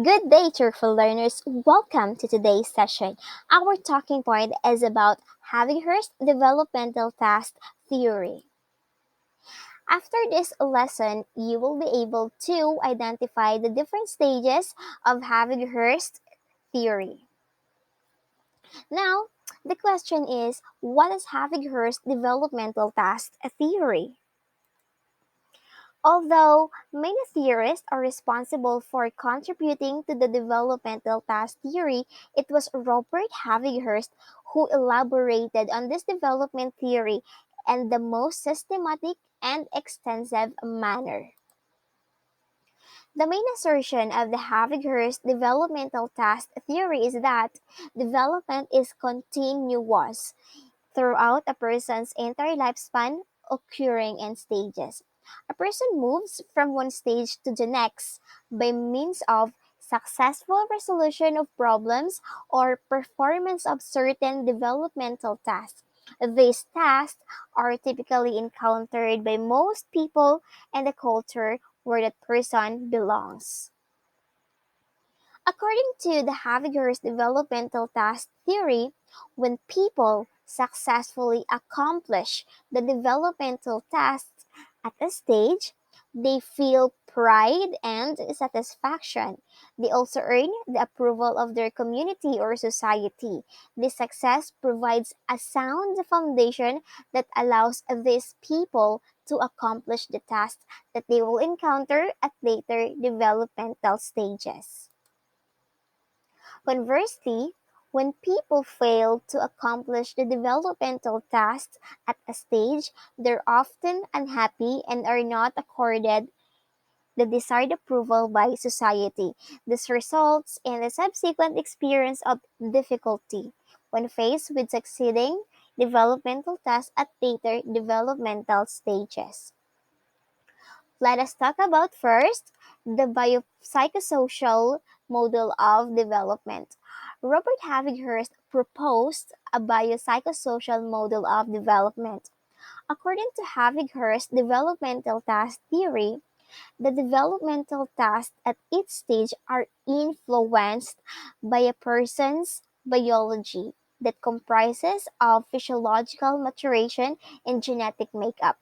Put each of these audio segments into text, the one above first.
Good day, cheerful learners. Welcome to today's session. Our talking point is about Havighurst developmental task theory. After this lesson, you will be able to identify the different stages of Havighurst theory. Now, the question is, what is Havighurst developmental task theory? Although many theorists are responsible for contributing to the developmental task theory, it was Robert Havighurst who elaborated on this development theory in the most systematic and extensive manner. The main assertion of the Havighurst developmental task theory is that development is continuous throughout a person's entire lifespan, occurring in stages. A person moves from one stage to the next by means of successful resolution of problems or performance of certain developmental tasks. These tasks are typically encountered by most people in the culture where that person belongs. According to the Havighurst developmental task theory, when people successfully accomplish the developmental tasks at a stage, they feel pride and satisfaction. They also earn the approval of their community or society. This success provides a sound foundation that allows these people to accomplish the tasks that they will encounter at later developmental stages. Conversely, when people fail to accomplish the developmental tasks at a stage, they're often unhappy and are not accorded the desired approval by society. This results in a subsequent experience of difficulty when faced with succeeding developmental tasks at later developmental stages. Let us talk about first the biopsychosocial model of development. Robert Havighurst proposed a biopsychosocial model of development. According to Havighurst developmental task theory, the developmental tasks at each stage are influenced by a person's biology that comprises of physiological maturation and genetic makeup.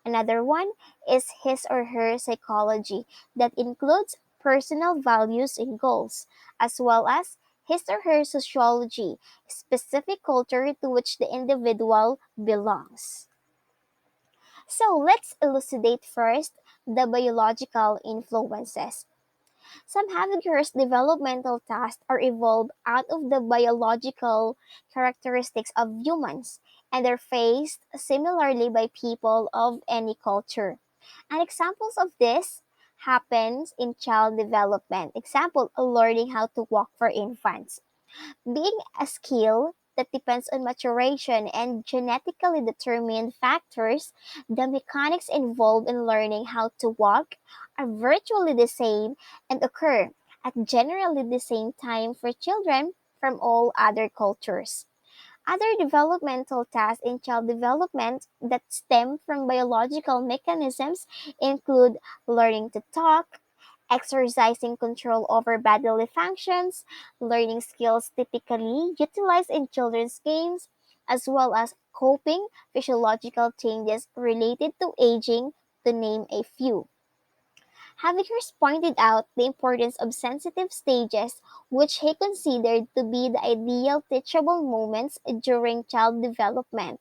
Another one is his or her psychology that includes personal values and goals, as well as his or her sociology, specific culture to which the individual belongs. So let's elucidate first the biological influences. Some Havighurst developmental tasks are evolved out of the biological characteristics of humans, and are faced similarly by people of any culture. And examples of this happens in child development. Example, learning how to walk for infants. Being a skill that depends on maturation and genetically determined factors, the mechanics involved in learning how to walk are virtually the same and occur at generally the same time for children from all other cultures. Other developmental tasks in child development that stem from biological mechanisms include learning to talk, exercising control over bodily functions, learning skills typically utilized in children's games, as well as coping physiological changes related to aging, to name a few. Havighurst pointed out the importance of sensitive stages, which he considered to be the ideal teachable moments during child development.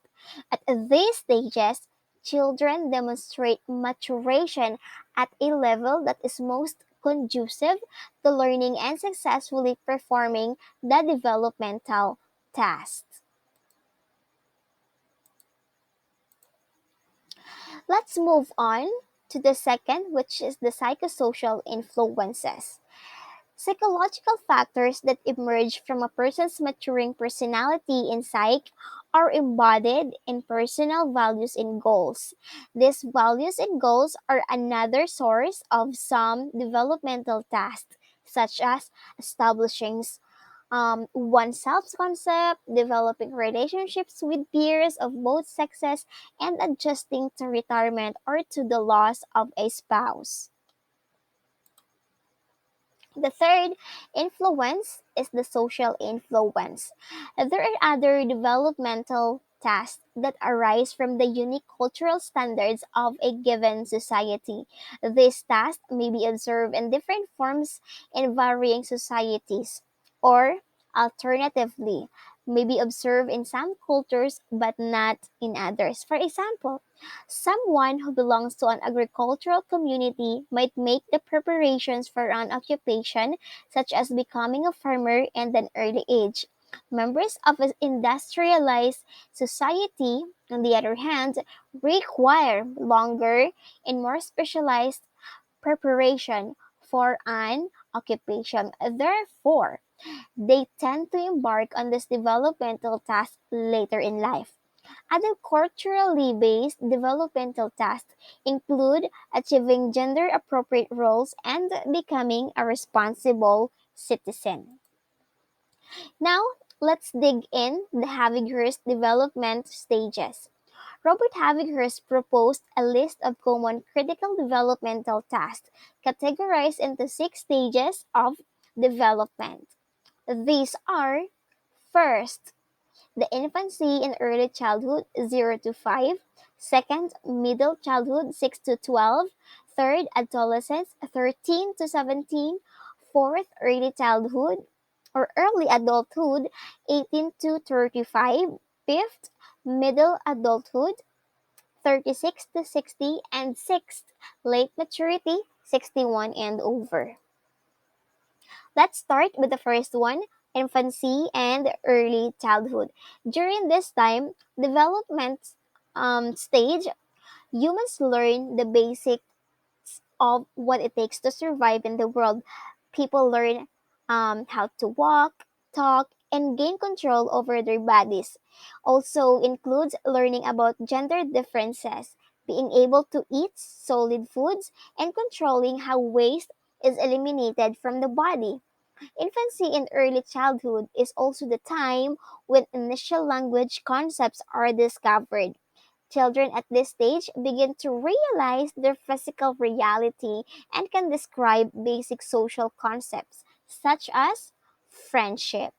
At these stages, children demonstrate maturation at a level that is most conducive to learning and successfully performing the developmental tasks. Let's move on to the second, which is the psychosocial influences. Psychological factors that emerge from a person's maturing personality and psyche are embodied in personal values and goals. These values and goals are another source of some developmental tasks, such as establishing one's self concept, developing relationships with peers of both sexes, and adjusting to retirement or to the loss of a spouse. The third influence is the social influence. There are other developmental tasks that arise from the unique cultural standards of a given society. These tasks may be observed in different forms in varying societies, or alternatively, may be observed in some cultures but not in others. For example, someone who belongs to an agricultural community might make the preparations for an occupation, such as becoming a farmer at an early age. Members of an industrialized society, on the other hand, require longer and more specialized preparation for an occupation. Therefore, they tend to embark on this developmental task later in life. Other culturally based developmental tasks include achieving gender appropriate roles and becoming a responsible citizen. Now, let's dig in the Havighurst development stages. Robert Havighurst proposed a list of common critical developmental tasks categorized into six stages of development. These are: first, the infancy and early childhood 0 to 5, second, middle childhood 6 to 12, third, adolescence 13 to 17, fourth, early childhood or early adulthood 18 to 35, fifth, middle adulthood 36 to 60, and sixth, late maturity 61 and over. Let's start with the first one: infancy and early childhood. During this time, development stage, humans learn the basics of what it takes to survive in the world. People learn how to walk, talk, and gain control over their bodies. Also includes learning about gender differences, being able to eat solid foods, and controlling how waste is eliminated from the body. Infancy and early childhood is also the time when initial language concepts are discovered. Children at this stage begin to realize their physical reality and can describe basic social concepts, such as friendship.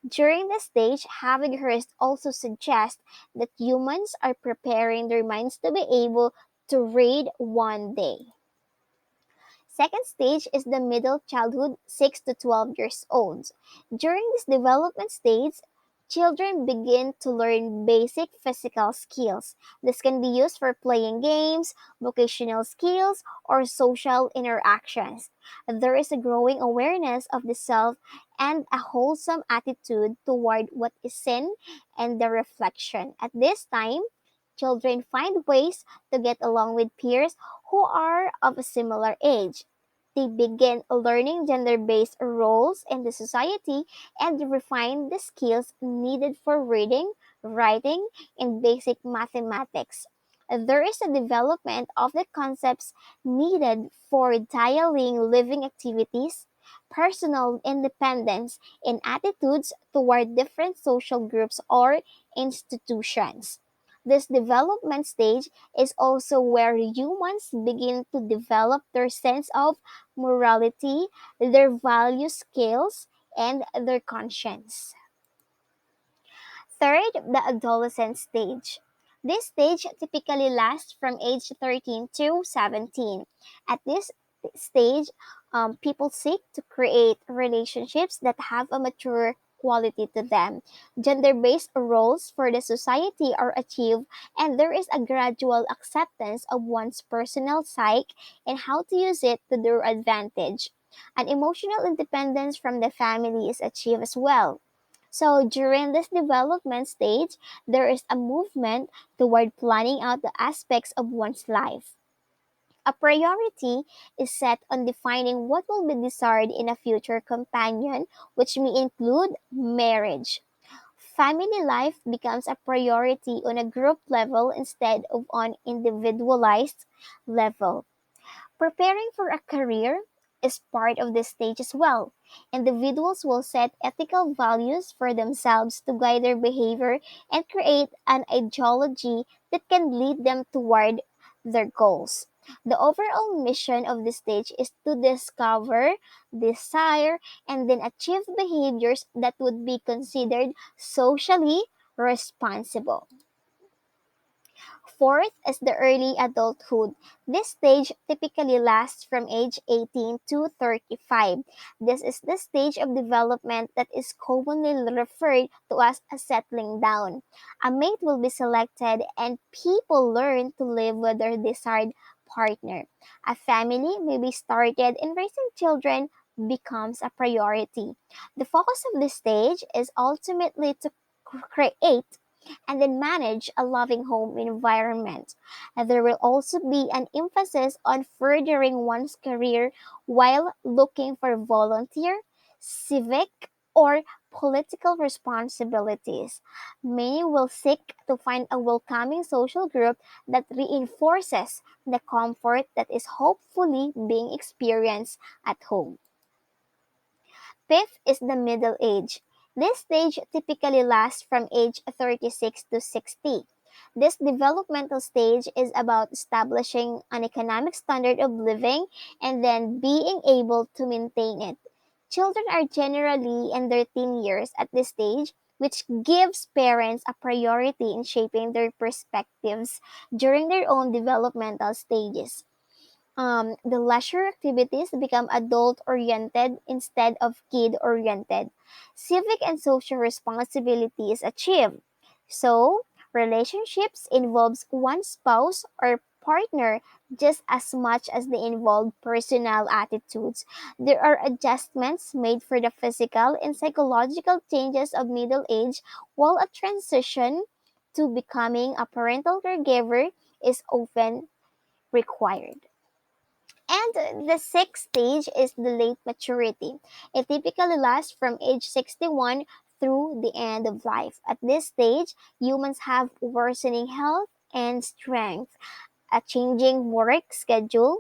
During this stage, Havighurst also suggests that humans are preparing their minds to be able to read one day. Second stage is the middle childhood, 6 to 12 years old. During this development stage, children begin to learn basic physical skills. This can be used for playing games, vocational skills, or social interactions. There is a growing awareness of the self and a wholesome attitude toward what is seen and the reflection. At this time, children find ways to get along with peers who are of a similar age. They begin learning gender based roles in the society and refine the skills needed for reading, writing, and basic mathematics. There is a development of the concepts needed for dialing living activities, personal independence, and attitudes toward different social groups or institutions. This development stage is also where humans begin to develop their sense of morality, their value scales, and their conscience. Third, the adolescent stage. This stage typically lasts from age 13 to 17. At this stage, people seek to create relationships that have a mature quality to them. Gender based roles for the society are achieved, and there is a gradual acceptance of one's personal psyche and how to use it to their advantage. An emotional independence from the family is achieved as well. So during this development stage, there is a movement toward planning out the aspects of one's life. A priority is set on defining what will be desired in a future companion, which may include marriage. Family life becomes a priority on a group level instead of on individualized level. Preparing for a career is part of this stage as well. Individuals will set ethical values for themselves to guide their behavior and create an ideology that can lead them toward their goals. The overall mission of this stage is to discover, desire, and then achieve behaviors that would be considered socially responsible. Fourth is the early adulthood. This stage typically lasts from age 18 to 35. This is the stage of development that is commonly referred to as a settling down. A mate will be selected and people learn to live with their desired partner. A family may be started and raising children becomes a priority. The focus of this stage is ultimately to create and then manage a loving home environment. And there will also be an emphasis on furthering one's career while looking for volunteer, civic, or political responsibilities. Many will seek to find a welcoming social group that reinforces the comfort that is hopefully being experienced at home. Fifth is the middle age. This stage typically lasts from age 36 to 60. This developmental stage is about establishing an economic standard of living and then being able to maintain it. Children are generally in their teen years at this stage, which gives parents a priority in shaping their perspectives during their own developmental stages. The leisure activities become adult oriented instead of kid oriented. Civic and social responsibility is achieved. So, relationships involves one spouse or partner just as much as they involve personal attitudes. There are adjustments made for the physical and psychological changes of middle age, while a transition to becoming a parental caregiver is often required. And the sixth stage is the late maturity. It typically lasts from age 61 through the end of life. At this stage, humans have worsening health and strength, a changing work schedule,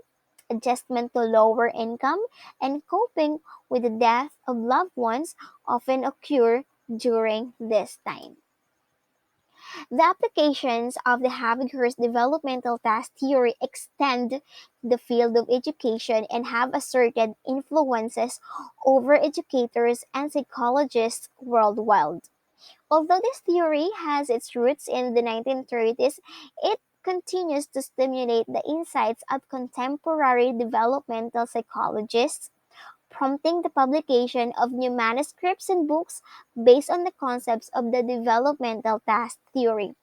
adjustment to lower income, and coping with the death of loved ones often occur during this time. The applications of the Havighurst developmental task theory extend the field of education and have asserted influences over educators and psychologists worldwide. Although this theory has its roots in the 1930s, it continues to stimulate the insights of contemporary developmental psychologists, prompting the publication of new manuscripts and books based on the concepts of the developmental task theory.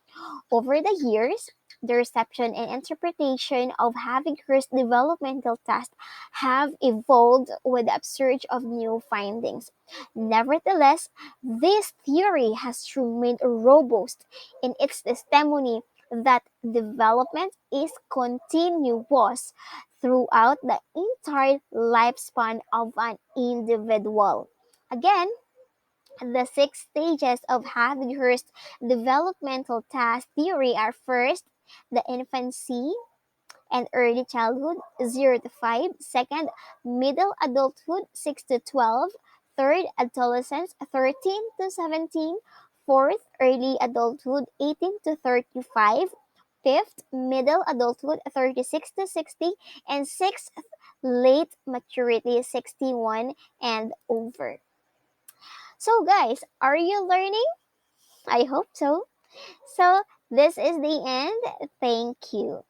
Over the years, the reception and interpretation of Havighurst developmental tests have evolved with the upsurge of new findings. Nevertheless, this theory has remained robust in its testimony that development is continuous throughout the entire lifespan of an individual. Again, the six stages of Havighurst developmental task theory are: first, the infancy and early childhood 0 to 5, second, middle adulthood 6 to 12, third, adolescence 13 to 17, fourth, early adulthood 18 to 35, fifth, middle adulthood 36 to 60, and sixth, late maturity 61 and over. So, guys, are you learning? I hope so. So, this is the end. Thank you.